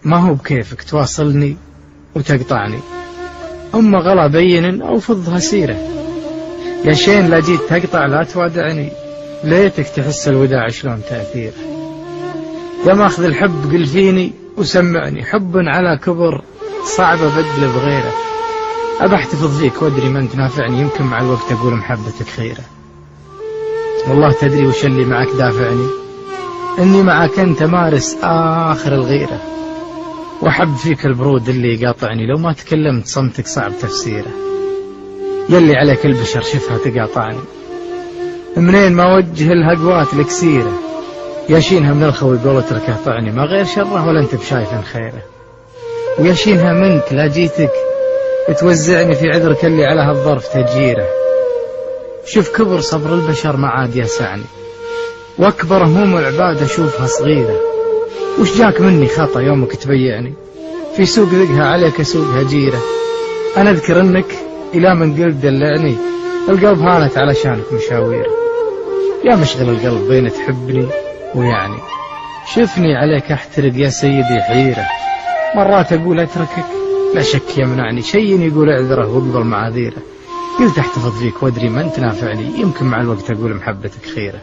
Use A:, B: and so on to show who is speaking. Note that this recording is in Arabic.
A: ما هو بكيفك تواصلني وتقطعني، أما غلا بين أو فضها سيرة. يا شين لا جيت تقطع لا توادعني، ليتك تحس الوداع شلون تأثيره. يا ماخذ الحب قل فيني وسمعني، حب على كبر صعب أبدل بغيره. أبى أحتفظ فيك وأدري ما أنت نافعني، يمكن مع الوقت أقول محبتك خيرة. والله تدري وش اللي معك دافعني، إني معك أنت مارس آخر الغيرة، وأحب فيك البرود اللي يقاطعني، لو ما تكلمت صمتك صعب تفسيره. يلي عليك البشر شفها تقاطعني، منين ما وجه الهقوات الكسيرة. ياشينها من الخوي قولتك قاطعني، ما غير شره ولا أنت بشايف خيره. وياشينها منك لا جيتك توزعني في عذرك اللي على هالظرف تجيره. شوف كبر صبر البشر ما عاد يسعني، واكبر هموم العباد اشوفها صغيره. وش جاك مني خطا يومك تبيعني، في سوق ذقها عليك سوقها جيره. انا اذكر انك الى من قلت دلعني، القلب هانت علشانك مشاويره. يا مشغل القلب بين تحبني ويعني، شفني عليك احترق يا سيدي حيره. مرات اقول اتركك لا شك يمنعني، شيء يقول اعذره واقبل معاذيره. قلت احتفظ فيك وادري ما انت نافعني، يمكن مع الوقت اقول محبتك خيره.